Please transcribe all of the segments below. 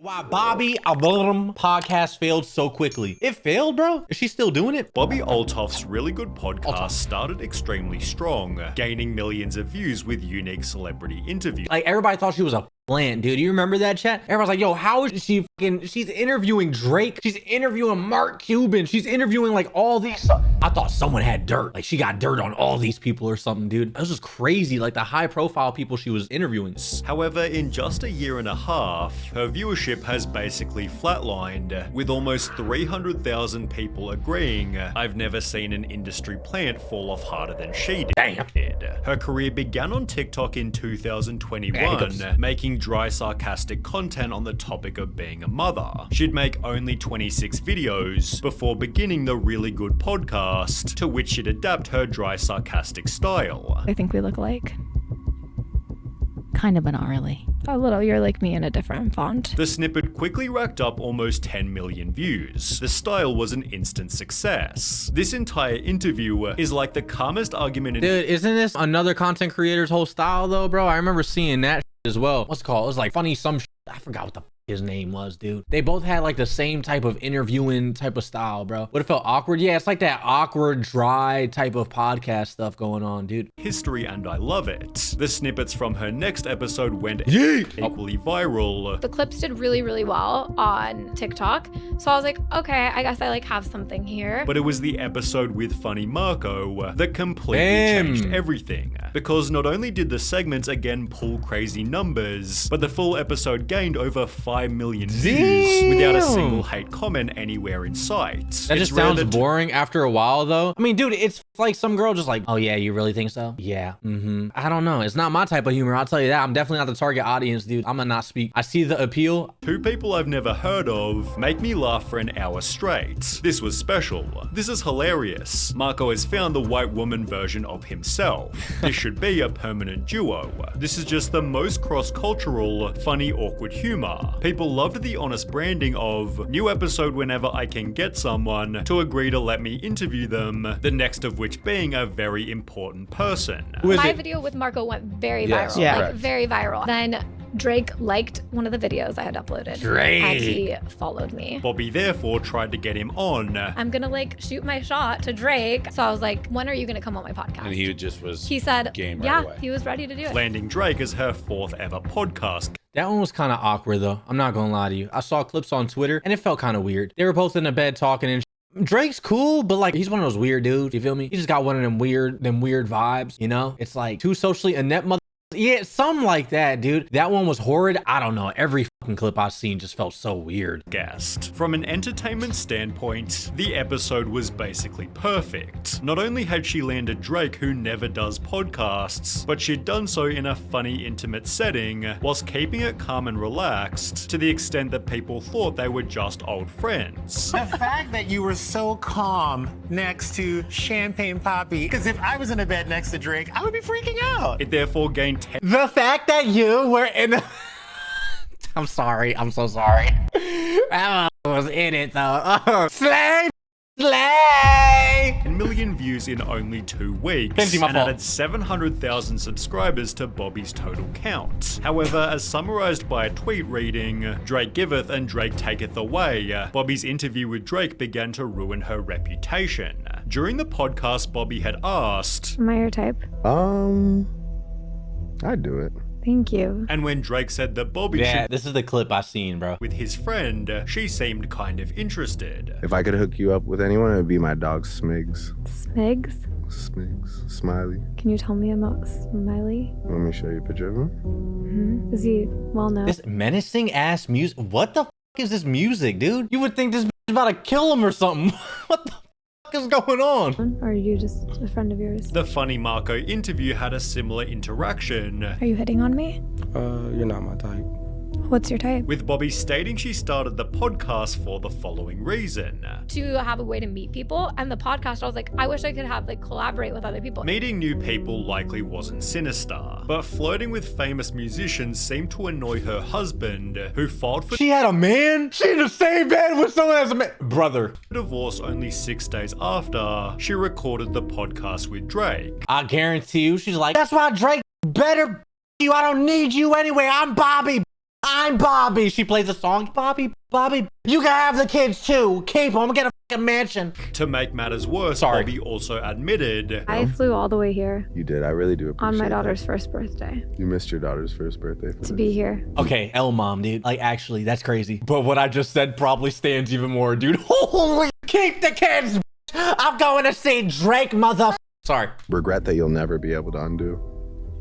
Why Bobbi Althoff podcast failed so quickly. It failed, bro? Is she still doing it? Bobbi Althoff's really good podcast started extremely strong, gaining millions of views with unique celebrity interviews. Like, everybody thought she was a plant, dude. You remember that chat? Everyone's like, yo, how is she fucking, she's interviewing Drake. She's interviewing Mark Cuban. She's interviewing like all these. I thought someone had dirt. Like she got dirt on all these people or something, dude. It was just crazy. Like the high profile people she was interviewing. However, in just a year and a half, her viewership has basically flatlined, with almost 300,000 people agreeing I've never seen an industry plant fall off harder than she did. Damn. Her career began on TikTok in 2021, making dry, sarcastic content on the topic of being a mother. She'd make only 26 videos before beginning the Really Good podcast, to which she'd adapt her dry, sarcastic style. I think we look alike. Kind of, but not really. A little. You're like me in a different font. The snippet quickly racked up almost 10 million views. The style was an instant success. This entire interview is like the calmest argument in— Dude, isn't this another content creator's whole style though, bro? I remember seeing that as well. What's it called? It was like funny some I forgot what the his name was, dude. They both had like the same type of interviewing type of style, bro. Would it felt awkward? Yeah, it's like that awkward, dry type of podcast stuff going on, dude. History, and I love it. The snippets from her next episode went equally viral. The clips did really, really well on TikTok. So I was like, okay, I guess I like have something here. But it was the episode with Funny Marco that completely changed everything. Because not only did the segments again pull crazy numbers, but the full episode gained over 5 million views without a single hate comment anywhere in sight. That just sounds boring after a while though. I mean, dude, it's like some girl just like, oh yeah, you really think so? Yeah. I don't know. It's not my type of humor. I'll tell you that. I'm definitely not the target audience, dude. I'm gonna not speak. I see the appeal. Two people I've never heard of make me laugh for an hour straight. This was special. This is hilarious. Marco has found the white woman version of himself. This should be a permanent duo. This is just the most cross-cultural, funny, awkward humor. People loved the honest branding of new episode whenever I can get someone to agree to let me interview them, the next of which being a very important person. My video with Marco went very viral. Yeah. Like very viral. Then Drake liked one of the videos I had uploaded. Drake. And he followed me. Bobbi therefore tried to get him on. I'm gonna like shoot my shot to Drake. So I was like, when are you gonna come on my podcast? And he just was He said, game right yeah, away. he was ready to do it. Landing Drake as her 4th ever podcast. That one was kind of awkward though. I'm not gonna lie to you. I saw clips on Twitter and it felt kind of weird. They were both in the bed talking and Drake's cool, but like he's one of those weird dudes. You feel me? He just got one of them weird vibes. You know, it's like two socially inept mother. Yeah, something like that, dude. That one was horrid. I don't know. Every fucking clip I've seen just felt so weird. Guest. From an entertainment standpoint, the episode was basically perfect. Not only had she landed Drake, who never does podcasts, but she'd done so in a funny, intimate setting, whilst keeping it calm and relaxed, to the extent that people thought they were just old friends. The fact that you were so calm next to Champagne Poppy, because if I was in a bed next to Drake, I would be freaking out. It therefore gained The fact that you were in the I'm sorry. I'm so sorry. I was in it though. Slay! 10 million views in only 2 weeks, Kenji, my and fault. added 700,000 subscribers to Bobbi's total count. However, as summarized by a tweet reading, Drake giveth and Drake taketh away, Bobbi's interview with Drake began to ruin her reputation. During the podcast, Bobbi had asked, Am I your type? I'd do it. Thank you. and when Drake said that Bobbi Yeah, should this is the clip I seen, bro. with his friend, she seemed kind of interested. If I could hook you up with anyone, it would be my dog Smigs. Smigs? Smigs. Smiley. Can you tell me about Smiley? Let me show you a picture of him. Is he well known? This menacing ass music. What the f is this music, dude? You would think this is about to kill him or something. What the f is going on? Or are you just a friend of yours? The Funny Marco interview had a similar interaction, Are you hitting on me? You're not my type. What's your type? with Bobbi stating she started the podcast for the following reason. To have a way to meet people, and the podcast, I was like, I wish I could have like collaborate with other people. Meeting new people likely wasn't sinister, but flirting with famous musicians seemed to annoy her husband, who filed for She had a man? She in the same bed with someone as a man? Brother. divorce only 6 days after she recorded the podcast with Drake. I guarantee you, she's like, that's why Drake better you. I don't need you anyway. I'm Bobbi. I'm Bobby. She plays a song. Bobby, you can have the kids too. Keep them. Get a fucking mansion. To make matters worse, Sorry. Bobbi also admitted, I flew all the way here You did. I really do appreciate on my that. daughter's first birthday You missed your daughter's first birthday. For to this. be here. Okay, L mom, dude. Like, actually, that's crazy. But what I just said probably stands even more, dude. Holy, keep the kids. I'm going to see Drake, mother. Sorry. Regret that you'll never be able to undo.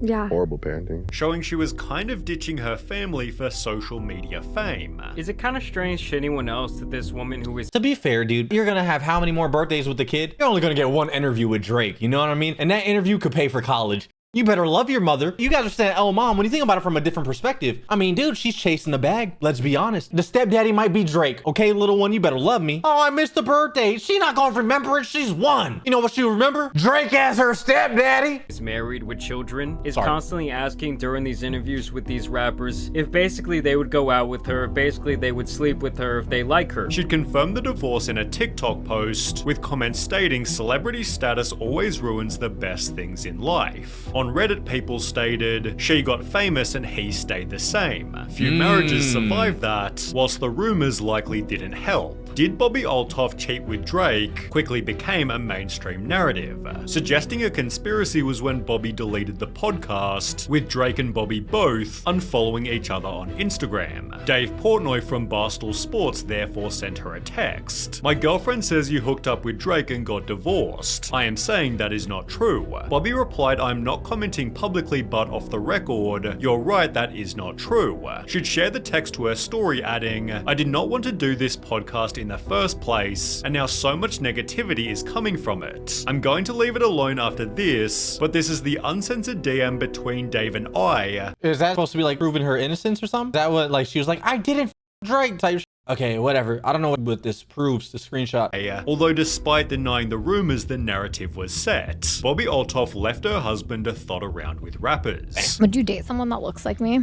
Yeah. Horrible parenting. showing she was kind of ditching her family for social media fame. Is it kind of strange to anyone else that this woman who is To be fair, dude, you're gonna have how many more birthdays with the kid? You're only gonna get one interview with Drake, you know what I mean? And that interview could pay for college. You better love your mother. You guys are saying, oh, mom, when you think about it from a different perspective, I mean, dude, she's chasing the bag. Let's be honest. The stepdaddy might be Drake. Okay, little one, you better love me. Oh, I missed the birthday. She not gonna remember it. She's one. You know what she'll remember? Drake as her stepdaddy. married with children is Sorry. constantly asking during these interviews with these rappers if basically they would go out with her, if basically they would sleep with her, if they like her. She'd confirmed the divorce in a TikTok post, with comments stating celebrity status always ruins the best things in life. On Reddit, people stated, she got famous and he stayed the same. Few marriages survived that, whilst the rumors likely didn't help. Did Bobbi Althoff cheat with Drake quickly became a mainstream narrative. Suggesting a conspiracy was when Bobbi deleted the podcast, with Drake and Bobbi both unfollowing each other on Instagram. Dave Portnoy from Barstool Sports therefore sent her a text. My girlfriend says you hooked up with Drake and got divorced. I am saying that is not true. Bobbi replied, I'm not commenting publicly but off the record. You're right, that is not true. She'd share the text to her story adding, I did not want to do this podcast in the first place, and now so much negativity is coming from it. I'm going to leave it alone after this, but this is the uncensored DM between Dave and I. Is that supposed to be like proving her innocence or something? Is that what, like, she was like, I didn't Drake type shit? Okay, whatever. I don't know what this proves, the screenshot. Although despite denying the rumors, the narrative was set. Bobbi Althoff left her husband to thot around with rappers. Would you date someone that looks like me?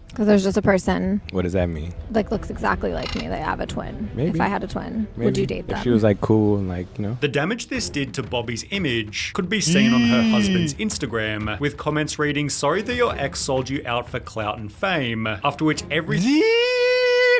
Because there's just a person What does that mean? like looks exactly like me. They have a twin. Maybe. If I had a twin, would Maybe you date them? If she was like cool and like, you know. The damage this did to Bobbi's image could be seen on her husband's Instagram, with comments reading, sorry that your ex sold you out for clout and fame, after which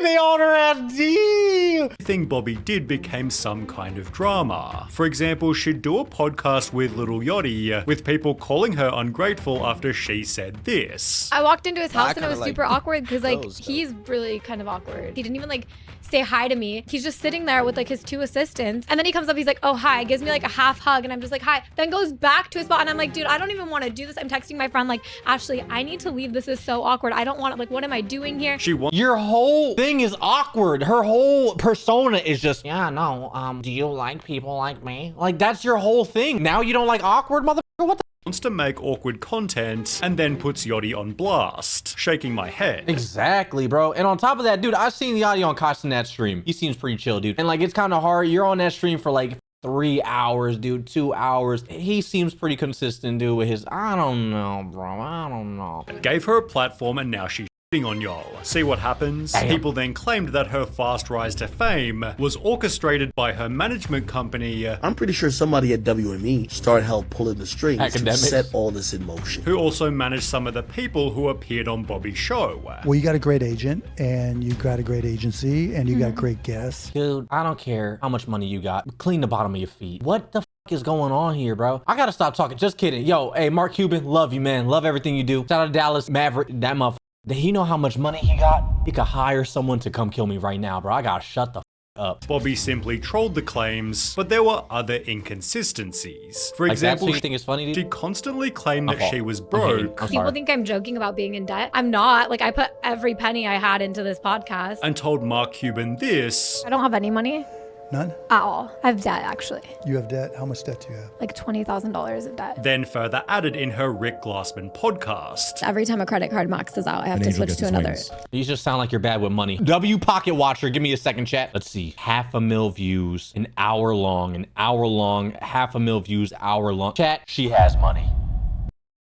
They on her ass D. everything Bobbi did became some kind of drama. For example, she'd do a podcast with Lil Yachty, with people calling her ungrateful after she said this. I walked into his Well, I house and it kinda was like super awkward because like those, though. he's really kind of awkward. He didn't even like say hi to me. He's just sitting there with like his two assistants, and then he comes up, he's like, oh hi, gives me like a half hug, and I'm just like hi, then goes back to his spot, and I'm like, dude, I don't even want to do this. I'm texting my friend like, Ashley, I need to leave, this is so awkward, I don't want it, like what am I doing here? She wants Your whole thing is awkward. Her whole persona is just, yeah, no, do you like people like me? Like, that's your whole thing. Now you don't like awkward, motherfucker? What the? to make awkward content and then puts Yachty on blast, shaking my head. Exactly, bro. And on top of that, dude, I've seen the audio on Costinat stream. He seems pretty chill, dude. And like, it's kind of hard. You're on that stream for like 3 hours, dude, 2 hours. He seems pretty consistent, dude, with his, I don't know, bro. I don't know. Gave her a platform and now she's shitting on y'all. See what happens? Damn. People then claimed that her fast rise to fame was orchestrated by her management company, I'm pretty sure somebody at WME started help pulling the strings Academics. to set all this in motion. who also managed some of the people who appeared on Bobbi's show. Well, you got a great agent, and you got a great agency, and you got great guests. Dude, I don't care how much money you got. Clean the bottom of your feet. What the is going on here, bro? I gotta stop talking. Just kidding. Yo, hey, Mark Cuban, love you, man. Love everything you do. Shout out to Dallas Maverick. That motherfucker. Did he know how much money he got? He could hire someone to come kill me right now, bro. I gotta shut the up. Bobbi simply trolled the claims, but there were other inconsistencies. For Like, example, that's what you think is funny, dude? she constantly claimed My that fault. she was I'm hating. broke I'm People sorry. think I'm joking about being in debt. I'm not. Like I put every penny I had into this podcast. and told Mark Cuban this. I don't have any money None? at all. I have debt actually. You have debt? How much debt do you have? Like $20,000 of debt. Then further added in her Rick Glassman podcast. Every time a credit card maxes out, I have to switch to another. You just sound like you're bad with money. W Pocket Watcher, give me a second, chat. Let's see. 500,000 views, an hour long, 500,000 views, hour long. Chat, she has money.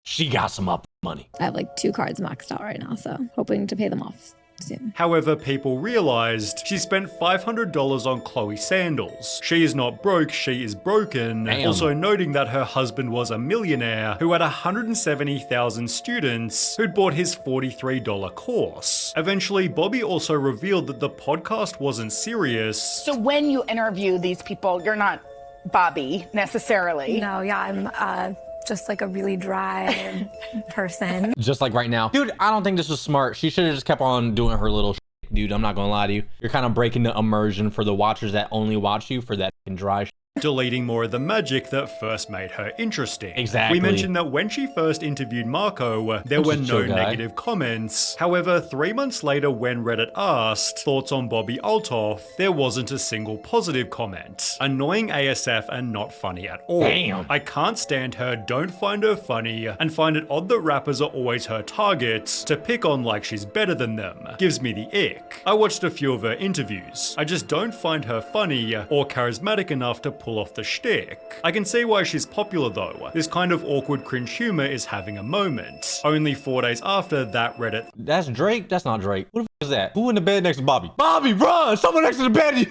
She got some up money. I have like 2 cards maxed out right now, so hoping to pay them off soon. However, people realized she spent $500 on Chloe sandals. She is not broke, she is broken. Damn. Also noting that her husband was a millionaire who had 170,000 students who'd bought his $43 course. Eventually, Bobbi also revealed that the podcast wasn't serious. So when you interview these people, you're not Bobbi necessarily. No, yeah, I'm just like a really dry person. Just like right now. Dude, I don't think this was smart. She should have just kept on doing her little shit, dude. I'm not gonna lie to you. You're kind of breaking the immersion for the watchers that only watch you for that dry shit. Deleting more of the magic that first made her interesting. Exactly. We mentioned that when she first interviewed Marco, there were no negative comments. However, 3 months later when Reddit asked thoughts on Bobbi Althoff, there wasn't a single positive comment. Annoying ASF and not funny at all. Damn. I can't stand her, don't find her funny, and find it odd that rappers are always her targets to pick on like she's better than them. Gives me the ick. I watched a few of her interviews. I just don't find her funny or charismatic enough to pull off the shtick. I can see why she's popular though. This kind of awkward cringe humor is having a moment. Only 4 days after that Reddit. That's Drake? That's not Drake. Who the f is that? Who in the bed next to Bobby? Bobby, run! Someone next to the bed!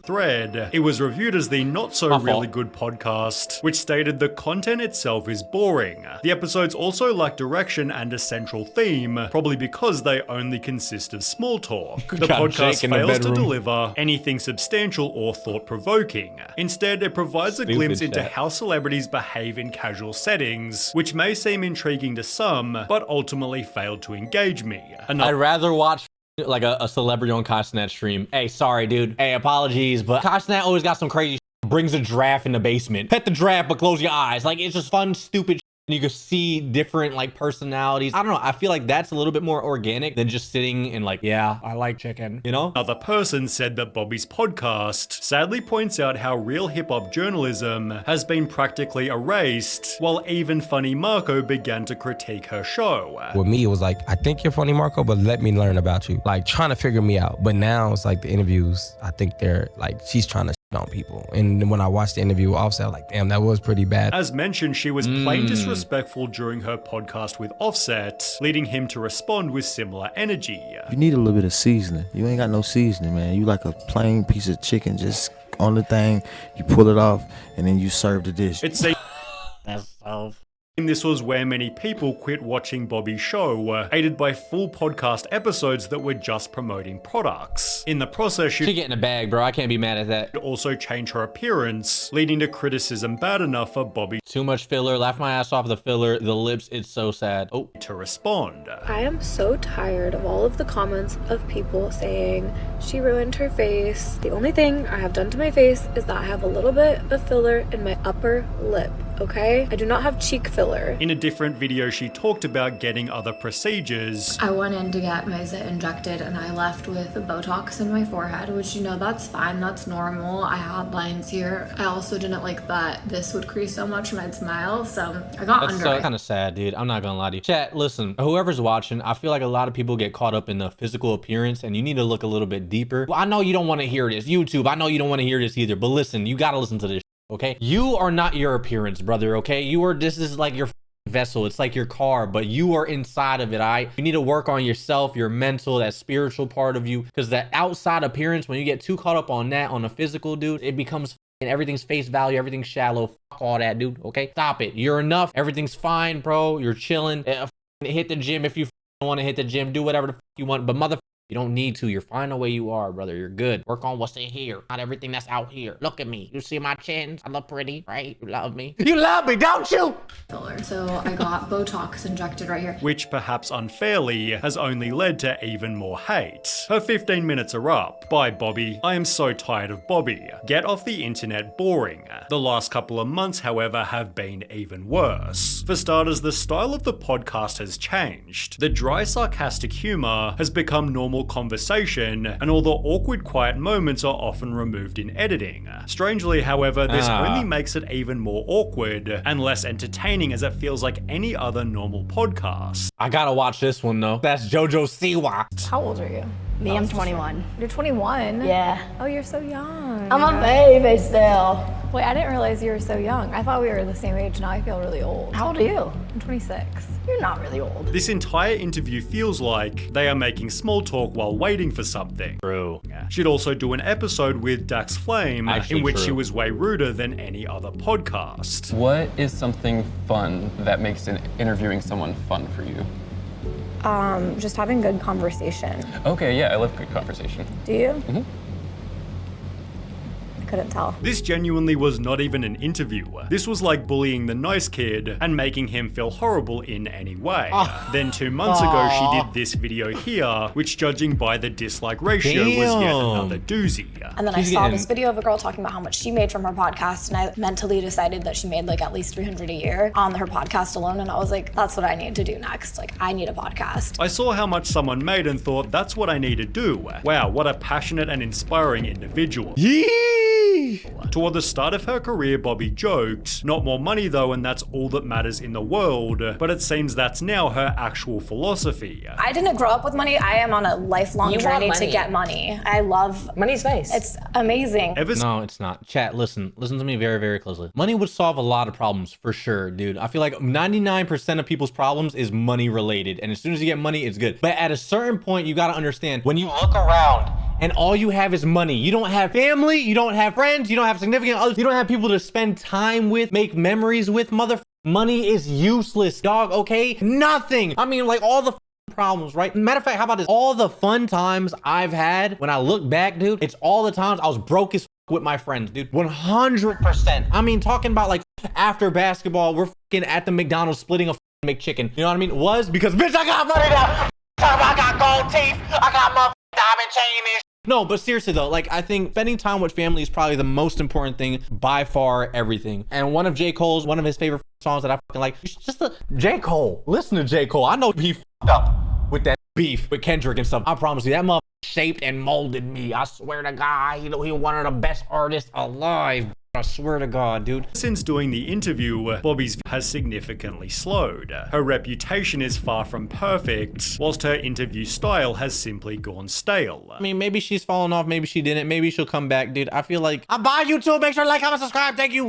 Thread. It was reviewed as the not so really good podcast, which stated the content itself is boring. The episodes also lack direction and a central theme, probably because they only consist of small talk. The podcast fails to deliver anything substantial or thought-provoking. Instead, it provides a glimpse into how celebrities behave in casual settings, which may seem intriguing to some, but ultimately failed to engage me. I'd rather watch like a celebrity on Cosnet stream. Hey, sorry, dude. Hey, apologies, but Cosnet always got some crazy shit. Brings a giraffe in the basement. Pet the giraffe, but close your eyes. Like, it's just fun, stupid shit. You can see different like personalities. I don't know. I feel like that's a little bit more organic than just sitting and like, yeah, I like chicken, you know? Another person said that Bobbi's podcast sadly points out how real hip-hop journalism has been practically erased, while even funny Marco began to critique her show. With me, it was like, I think you're funny, Marco, but let me learn about you. Like, trying to figure me out. But now it's like the interviews, I think they're like, she's trying to on people. And when I watched the interview, Offset, I'm like, damn, that was pretty bad. As mentioned, she was plain disrespectful during her podcast with Offset, leading him to respond with similar energy. You need a little bit of seasoning. You ain't got no seasoning, man. You like a plain piece of chicken just on the thing, you pull it off, and then you serve the dish. It seems this was where many people quit watching Bobbi's show, aided by full podcast episodes that were just promoting products. In the process, she get in a bag, bro. I can't be mad at that. Also change her appearance, leading to criticism bad enough for Bobbi. Too much filler. Laugh my ass off the filler. The lips, it's so sad. Oh. To respond. I am so tired of all of the comments of people saying she ruined her face. The only thing I have done to my face is that I have a little bit of filler in my upper lip. Okay? I do not have cheek filler. In a different video, she talked about getting other procedures. I went in to get my zit injected and I left with Botox in my forehead, which, you know, that's fine, that's normal. I had lines here. I also didn't like that this would crease so much when I'd smile, so I got under it. That's kind of sad, dude. I'm not gonna lie to you. Chat, listen, whoever's watching, I feel like a lot of people get caught up in the physical appearance and you need to look a little bit deeper. Well, I know you don't want to hear this. YouTube, I know you don't want to hear this either, but listen, you gotta listen to this. Okay, you are not your appearance, brother. Okay, this is like your vessel. It's like your car, but you are inside of it. You need to work on yourself, your mental, that spiritual part of you, because that outside appearance, when you get too caught up on that, on the physical, dude, it becomes everything's face value, everything's shallow. Fuck all that, dude. Okay, stop it. You're enough. Everything's fine, bro. You're chilling. Hit the gym if you want to hit the gym. Do whatever the fuck you want, but you don't need to. You're fine the way you are, brother. You're good. Work on what's in here, not everything that's out here. Look at me. You see my chins? I look pretty, right? You love me. You love me, don't you? So I got Botox injected right here. Which, perhaps unfairly, has only led to even more hate. Her 15 minutes are up. Bye, Bobbi. I am so tired of Bobbi. Get off the internet, boring. The last couple of months, however, have been even worse. For starters, the style of the podcast has changed. The dry, sarcastic humor has become normal conversation, and all the awkward, quiet moments are often removed in editing. Strangely, however, this only makes it even more awkward and less entertaining, as it feels like any other normal podcast. I gotta watch this one though. That's JoJo Siwa. How old are you? Me, I'm 21. You're 21? Yeah. Oh, you're so young. I'm a baby still. Wait, I didn't realize you were so young. I thought we were the same age. Now I feel really old. How old are you? I'm 26. You're not really old. This entire interview feels like they are making small talk while waiting for something. True. She'd also do an episode with Dax Flame Actually in which true. she was way ruder than any other podcast. What is something fun that makes interviewing someone fun for you? Just having good conversation. Okay, yeah, I love good conversation. Do you? Mhm. I couldn't tell. This genuinely was not even an interview. This was like bullying the nice kid and making him feel horrible in any way. Then 2 months ago, she did this video here, which judging by the dislike ratio was yet Damn. another doozy. And then I saw this video of a girl talking about how much she made from her podcast, and I mentally decided that she made like at least $300 a year on her podcast alone, and I was like, that's what I need to do next. Like, I need a podcast. I saw how much someone made and thought, that's what I need to do. Wow, what a passionate and inspiring individual. Toward the start of her career, Bobbi joked, not more money though, and that's all that matters in the world, but it seems that's now her actual philosophy. I didn't grow up with money. I am on a lifelong journey to get money. I love Money's nice. it's amazing. No, it's not. Chat, listen to me very, very closely. Money would solve a lot of problems for sure, dude. I feel like 99% of people's problems is money related. And as soon as you get money, it's good. But at a certain point, you got to understand when you look around and all you have is money. You don't have family, you don't have friends, you don't have significant others, you don't have people to spend time with, make memories with, money is useless, dog, okay? Nothing. I mean, like all the problems, right? Matter of fact, how about this? All the fun times I've had, when I look back, dude, it's all the times I was broke as with my friends, dude. 100%. I mean, talking about like after basketball, we're at the McDonald's splitting a McChicken. You know what I mean? It was because, bitch, I got money now. I got gold teeth. I got my diamond chain and no, but seriously though, like I think spending time with family is probably the most important thing by far everything. And one of his favorite songs that I fucking like, it's just J. Cole. Listen to J. Cole. I know he fucked up with that beef with Kendrick and stuff. I promise you, that motherfucker shaped and molded me. I swear to God, he one of the best artists alive. I swear to God, dude. Since doing the interview, Bobbi's has significantly slowed. Her reputation is far from perfect, whilst her interview style has simply gone stale. I mean, maybe she's fallen off, maybe she didn't, maybe she'll come back, dude. I feel like, I buy YouTube, make sure to like, comment, subscribe, thank you.